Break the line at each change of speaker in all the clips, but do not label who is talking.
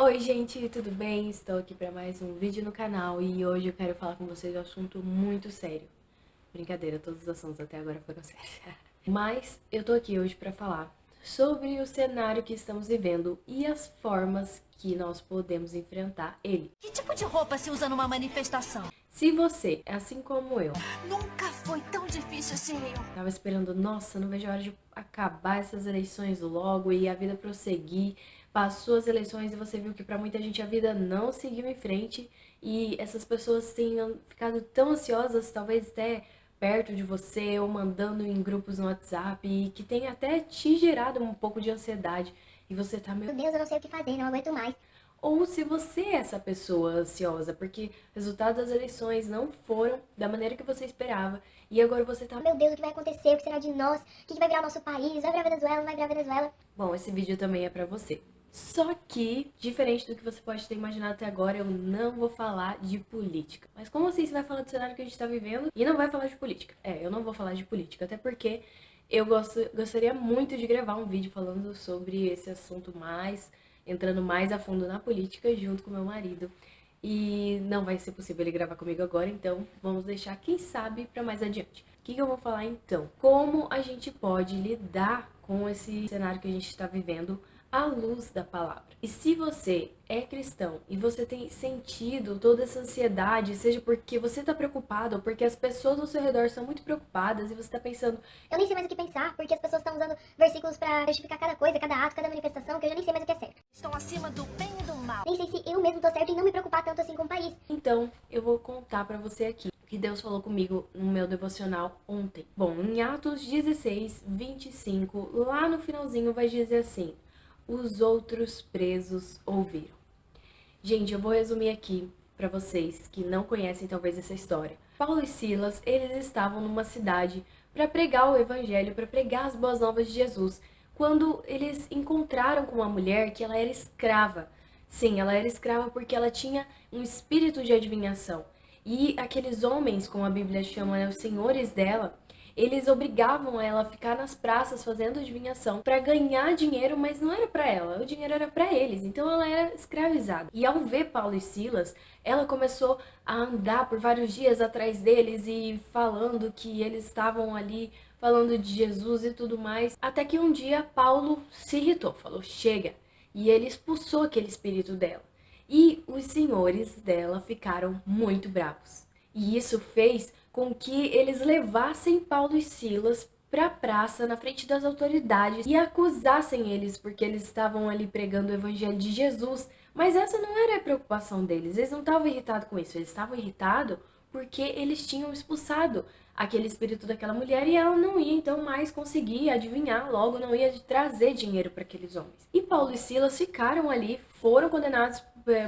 Oi gente, tudo bem? Estou aqui para mais um vídeo no canal e hoje eu quero falar com vocês de um assunto muito sério. Brincadeira, todos os assuntos até agora foram sérios. Mas eu tô aqui hoje para falar sobre o cenário que estamos vivendo e as formas que nós podemos enfrentar ele.
Que tipo de roupa se usa numa manifestação?
Se você, assim como eu,
Nunca foi tão difícil ser eu.
tava esperando, nossa, não vejo a hora de acabar essas eleições logo e a vida prosseguir. Passou as eleições e você viu que para muita gente a vida não seguiu em frente e essas pessoas tenham ficado tão ansiosas, talvez até perto de você ou mandando em grupos no WhatsApp e que tem até te gerado um pouco de ansiedade e você tá meio...
Meu Deus, eu não sei o que fazer, não aguento mais.
Ou se você é essa pessoa ansiosa, porque o resultado das eleições não foram da maneira que você esperava e agora você tá...
Meu Deus, o que vai acontecer? O que será de nós? O que vai virar o nosso país? Vai virar Venezuela? Não vai virar Venezuela?
Bom, esse vídeo também é pra você. Só que, diferente do que você pode ter imaginado até agora, eu não vou falar de política. Mas como assim você vai falar do cenário que a gente tá vivendo e não vai falar de política? Eu não vou falar de política, até porque eu gostaria muito de gravar um vídeo falando sobre esse assunto mais, entrando mais a fundo na política junto com meu marido. E não vai ser possível ele gravar comigo agora, então vamos deixar, quem sabe, para mais adiante. O que eu vou falar então? Como a gente pode lidar com esse cenário que a gente está vivendo à luz da palavra. E se você é cristão e você tem sentido toda essa ansiedade, seja porque você está preocupado ou porque as pessoas ao seu redor são muito preocupadas e você está pensando,
Eu nem sei mais o que pensar, porque as pessoas estão usando versículos pra justificar cada coisa, cada ato, cada manifestação, que eu já nem sei mais o que é certo.
Estão acima do bem e do mal.
Nem sei se eu mesmo tô certo em não me preocupar tanto assim com o país.
então eu vou contar para você aqui o que Deus falou comigo no meu devocional ontem. Bom, em Atos 16, 25, lá no finalzinho vai dizer assim: os outros presos ouviram. Gente, eu vou resumir aqui para vocês que não conhecem talvez essa história. Paulo e Silas, eles estavam numa cidade para pregar o evangelho, para pregar as boas novas de Jesus, quando eles encontraram com uma mulher que ela era escrava. Sim, ela era escrava porque ela tinha um espírito de adivinhação. E aqueles homens, como a Bíblia chama, né, os senhores dela, eles obrigavam ela a ficar nas praças fazendo adivinhação para ganhar dinheiro, mas não era para ela, o dinheiro era para eles. Então ela era escravizada. E ao ver Paulo e Silas, ela começou a andar por vários dias atrás deles e falando que eles estavam ali falando de Jesus e tudo mais, até que um dia Paulo se irritou, falou: "Chega". E ele expulsou aquele espírito dela. E os senhores dela ficaram muito bravos. E isso fez com que eles levassem Paulo e Silas para a praça na frente das autoridades e acusassem eles porque eles estavam ali pregando o evangelho de Jesus. Mas essa não era a preocupação deles. Eles não estavam irritados com isso. Eles estavam irritados porque eles tinham expulsado aquele espírito daquela mulher e ela não ia então mais conseguir adivinhar, logo não ia trazer dinheiro para aqueles homens. E Paulo e Silas ficaram ali, foram condenados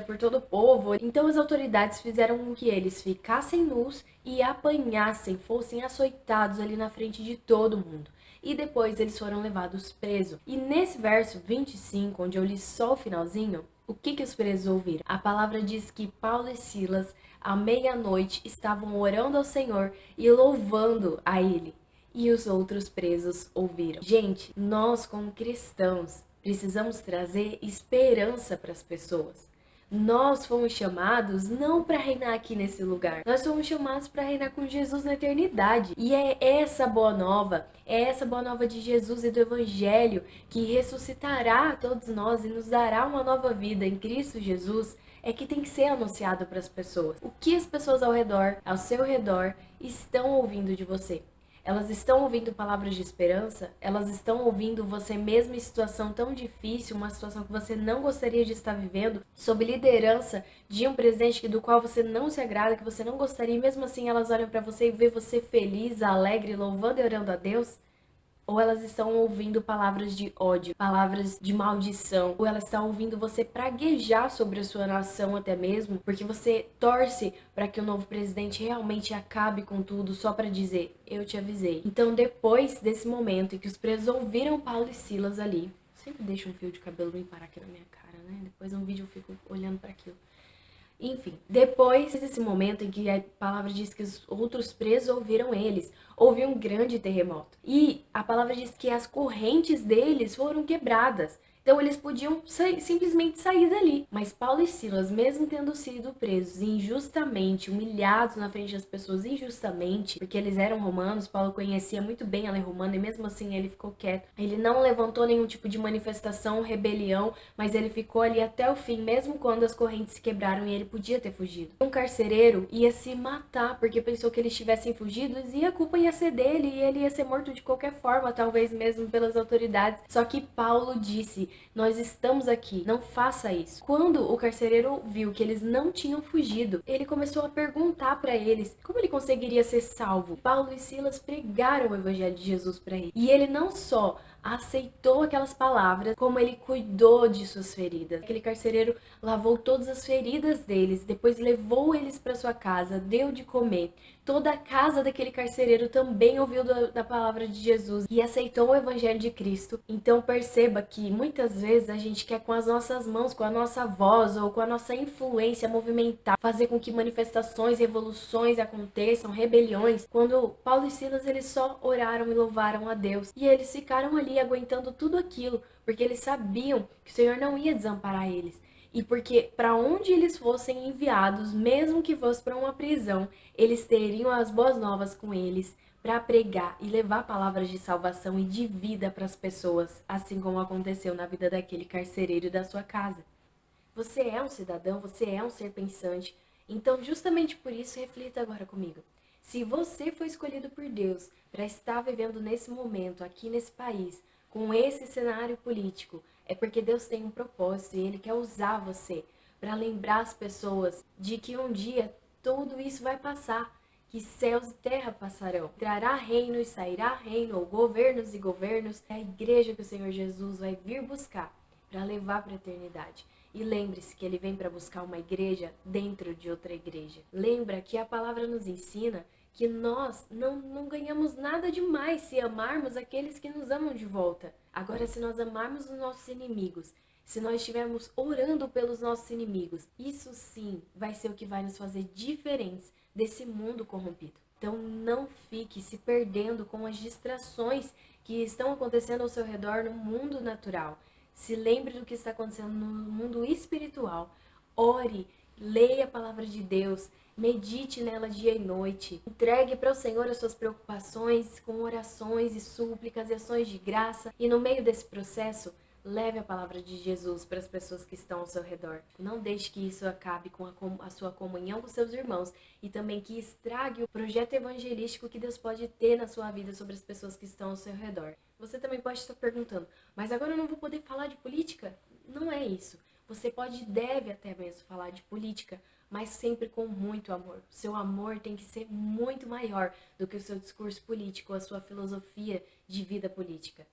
por todo o povo. Então as autoridades fizeram com que eles ficassem nus e apanhassem, fossem açoitados ali na frente de todo mundo. E depois eles foram levados presos. E nesse verso 25, onde eu li só o finalzinho, o que os presos ouviram? A palavra diz que Paulo e Silas, à meia-noite, estavam orando ao Senhor e louvando a Ele. E os outros presos ouviram. Gente, nós como cristãos precisamos trazer esperança para as pessoas. Nós fomos chamados não para reinar aqui nesse lugar. Nós fomos chamados para reinar com Jesus na eternidade. E é essa boa nova de Jesus e do Evangelho que ressuscitará todos nós e nos dará uma nova vida em Cristo Jesus, é que tem que ser anunciado para as pessoas. O que as pessoas ao seu redor, estão ouvindo de você? Elas estão ouvindo palavras de esperança? Elas estão ouvindo você mesmo em situação tão difícil, uma situação que você não gostaria de estar vivendo, sob liderança de um presidente do qual você não se agrada, que você não gostaria, e mesmo assim elas olham para você e vê você feliz, alegre, louvando e orando a Deus? Ou elas estão ouvindo palavras de ódio, palavras de maldição, ou elas estão ouvindo você praguejar sobre a sua nação até mesmo, porque você torce para que o novo presidente realmente acabe com tudo só para dizer, eu te avisei. Então depois desse momento em que os presos ouviram Paulo e Silas ali, sempre deixo um fio de cabelo me parar aqui na minha cara, né? Depois no vídeo eu fico olhando para aquilo. Enfim, depois desse momento em que a palavra diz que os outros presos ouviram eles, houve um grande terremoto. E a palavra diz que as correntes deles foram quebradas. Então eles podiam simplesmente sair dali. Mas Paulo e Silas, mesmo tendo sido presos injustamente, humilhados na frente das pessoas injustamente, porque eles eram romanos, Paulo conhecia muito bem a lei romana e mesmo assim ele ficou quieto. Ele não levantou nenhum tipo de manifestação, rebelião, mas ele ficou ali até o fim, mesmo quando as correntes se quebraram e ele podia ter fugido. Um carcereiro ia se matar porque pensou que eles tivessem fugido e a culpa ia ser dele e ele ia ser morto de qualquer forma, talvez mesmo pelas autoridades. Só que Paulo disse: nós estamos aqui, não faça isso. Quando o carcereiro viu que eles não tinham fugido, ele começou a perguntar para eles como ele conseguiria ser salvo. Paulo e Silas pregaram o evangelho de Jesus para ele. E ele não só aceitou aquelas palavras, como ele cuidou de suas feridas. Aquele carcereiro lavou todas as feridas deles, depois levou eles para sua casa, deu de comer. Toda a casa daquele carcereiro também ouviu da palavra de Jesus e aceitou o evangelho de Cristo. Então perceba que muitas vezes a gente quer com as nossas mãos, com a nossa voz ou com a nossa influência movimentar, fazer com que manifestações, revoluções aconteçam, rebeliões. Quando Paulo e Silas, eles só oraram e louvaram a Deus. E eles ficaram ali aguentando tudo aquilo, porque eles sabiam que o Senhor não ia desamparar eles. E porque para onde eles fossem enviados, mesmo que fosse para uma prisão, eles teriam as boas novas com eles para pregar e levar palavras de salvação e de vida para as pessoas, assim como aconteceu na vida daquele carcereiro da sua casa. Você é um cidadão, você é um ser pensante, então justamente por isso reflita agora comigo. Se você foi escolhido por Deus para estar vivendo nesse momento, aqui nesse país, com esse cenário político, é porque Deus tem um propósito e Ele quer usar você para lembrar as pessoas de que um dia tudo isso vai passar, que céus e terra passarão. Entrará reino e sairá reino, ou governos e governos. É a igreja que o Senhor Jesus vai vir buscar para levar para a eternidade. E lembre-se que Ele vem para buscar uma igreja dentro de outra igreja. Lembra que a palavra nos ensina que nós não ganhamos nada demais se amarmos aqueles que nos amam de volta. Agora, se nós amarmos os nossos inimigos, se nós estivermos orando pelos nossos inimigos, isso sim vai ser o que vai nos fazer diferentes desse mundo corrompido. Então não fique se perdendo com as distrações que estão acontecendo ao seu redor no mundo natural. Se lembre do que está acontecendo no mundo espiritual. Ore, leia a palavra de Deus, medite nela dia e noite. Entregue para o Senhor as suas preocupações com orações e súplicas e ações de graça. E no meio desse processo, leve a palavra de Jesus para as pessoas que estão ao seu redor. Não deixe que isso acabe com a sua comunhão com seus irmãos e também que estrague o projeto evangelístico que Deus pode ter na sua vida sobre as pessoas que estão ao seu redor. Você também pode estar perguntando, mas agora eu não vou poder falar de política? Não é isso. Você pode e deve até mesmo falar de política, mas sempre com muito amor. O seu amor tem que ser muito maior do que o seu discurso político, a sua filosofia de vida política.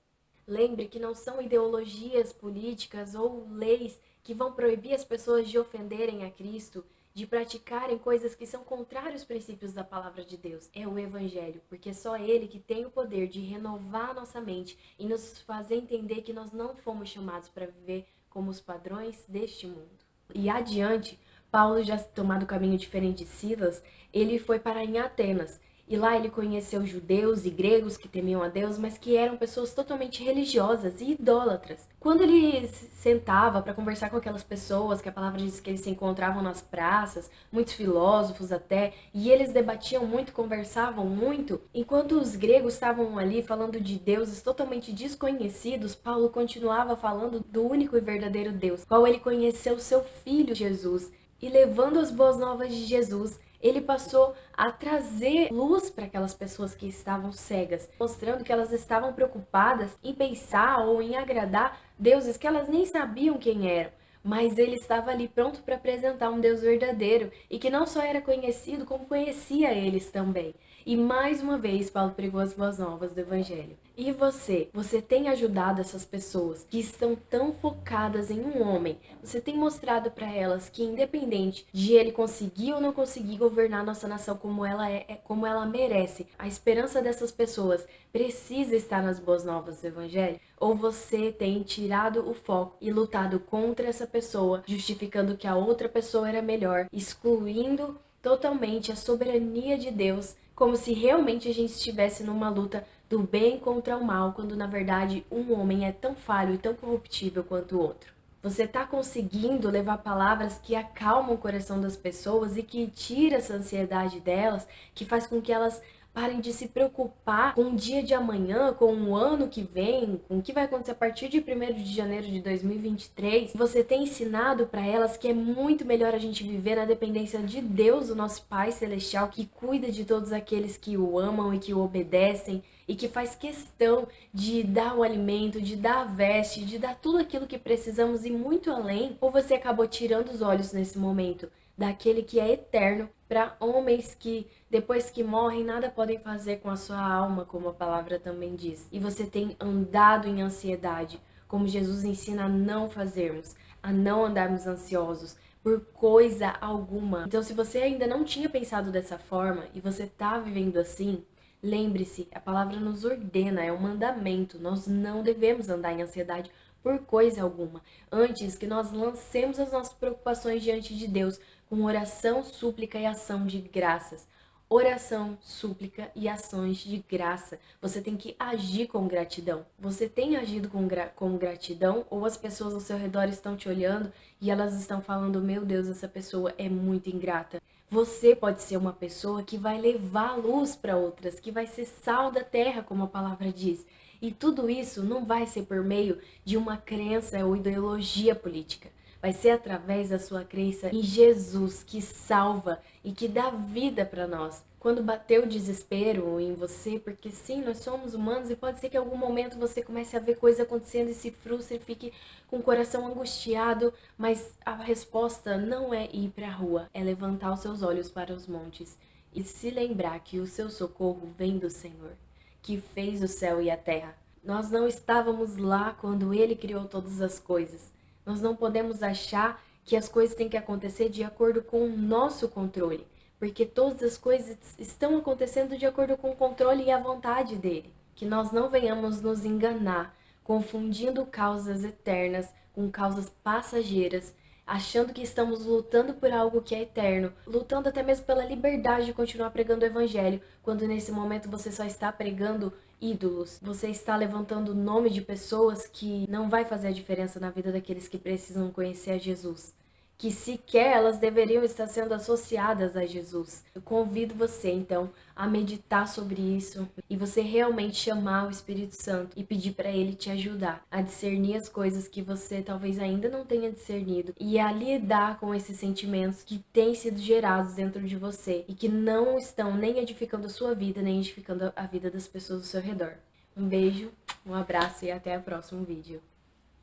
Lembre que não são ideologias políticas ou leis que vão proibir as pessoas de ofenderem a Cristo, de praticarem coisas que são contrários aos princípios da palavra de Deus. É o Evangelho, porque é só Ele que tem o poder de renovar a nossa mente e nos fazer entender que nós não fomos chamados para viver como os padrões deste mundo. E adiante, Paulo, já tomado o caminho diferente de Silas, ele foi parar em Atenas. E lá ele conheceu judeus e gregos que temiam a Deus, mas que eram pessoas totalmente religiosas e idólatras. Quando ele sentava para conversar com aquelas pessoas, que a palavra diz que eles se encontravam nas praças, muitos filósofos até, e eles debatiam muito, conversavam muito, enquanto os gregos estavam ali falando de deuses totalmente desconhecidos, Paulo continuava falando do único e verdadeiro Deus, qual ele conheceu seu filho Jesus. E levando as boas novas de Jesus, ele passou a trazer luz para aquelas pessoas que estavam cegas, mostrando que elas estavam preocupadas em pensar ou em agradar deuses que elas nem sabiam quem eram. Mas ele estava ali pronto para apresentar um Deus verdadeiro e que não só era conhecido, como conhecia eles também. E mais uma vez, Paulo pregou as boas novas do Evangelho. E você? Você tem ajudado essas pessoas que estão tão focadas em um homem? Você tem mostrado para elas que, independente de ele conseguir ou não conseguir governar nossa nação como ela merece, a esperança dessas pessoas precisa estar nas boas novas do Evangelho? Ou você tem tirado o foco e lutado contra essa pessoa, justificando que a outra pessoa era melhor, excluindo totalmente a soberania de Deus, como se realmente a gente estivesse numa luta do bem contra o mal, quando na verdade um homem é tão falho e tão corruptível quanto o outro? Você está conseguindo levar palavras que acalmam o coração das pessoas e que tira essa ansiedade delas, que faz com que elas parem de se preocupar com o dia de amanhã, com o ano que vem, com o que vai acontecer a partir de 1º de janeiro de 2023. Você tem ensinado para elas que é muito melhor a gente viver na dependência de Deus, o nosso Pai Celestial, que cuida de todos aqueles que o amam e que o obedecem, e que faz questão de dar o alimento, de dar a veste, de dar tudo aquilo que precisamos e muito além. Ou você acabou tirando os olhos nesse momento daquele que é eterno para homens que depois que morrem nada podem fazer com a sua alma, como a palavra também diz. E você tem andado em ansiedade, como Jesus ensina a não fazermos, a não andarmos ansiosos por coisa alguma. Então, se você ainda não tinha pensado dessa forma e você está vivendo assim, lembre-se, a palavra nos ordena, é um mandamento. Nós não devemos andar em ansiedade por coisa alguma. Antes que nós lancemos as nossas preocupações diante de Deus com oração, súplica e ação de graças. Oração, súplica e ações de graça. Você tem que agir com gratidão. Você tem agido com gratidão ou as pessoas ao seu redor estão te olhando e elas estão falando, meu Deus, essa pessoa é muito ingrata. Você pode ser uma pessoa que vai levar luz para outras, que vai ser sal da terra, como a palavra diz. E tudo isso não vai ser por meio de uma crença ou ideologia política. Vai ser através da sua crença em Jesus, que salva e que dá vida para nós. Quando bater o desespero em você, porque sim, nós somos humanos e pode ser que em algum momento você comece a ver coisa acontecendo e se frustre e fique com o coração angustiado, mas a resposta não é ir para a rua, é levantar os seus olhos para os montes e se lembrar que o seu socorro vem do Senhor, que fez o céu e a terra. Nós não estávamos lá quando Ele criou todas as coisas. Nós não podemos achar que as coisas têm que acontecer de acordo com o nosso controle, porque todas as coisas estão acontecendo de acordo com o controle e a vontade dele. Que nós não venhamos nos enganar, confundindo causas eternas com causas passageiras, achando que estamos lutando por algo que é eterno, lutando até mesmo pela liberdade de continuar pregando o evangelho, quando nesse momento você só está pregando ídolos. Você está levantando o nome de pessoas que não vai fazer a diferença na vida daqueles que precisam conhecer a Jesus, que sequer elas deveriam estar sendo associadas a Jesus. Eu convido você, então, a meditar sobre isso e você realmente chamar o Espírito Santo e pedir para ele te ajudar a discernir as coisas que você talvez ainda não tenha discernido e a lidar com esses sentimentos que têm sido gerados dentro de você e que não estão nem edificando a sua vida, nem edificando a vida das pessoas ao seu redor. Um beijo, um abraço e até o próximo vídeo.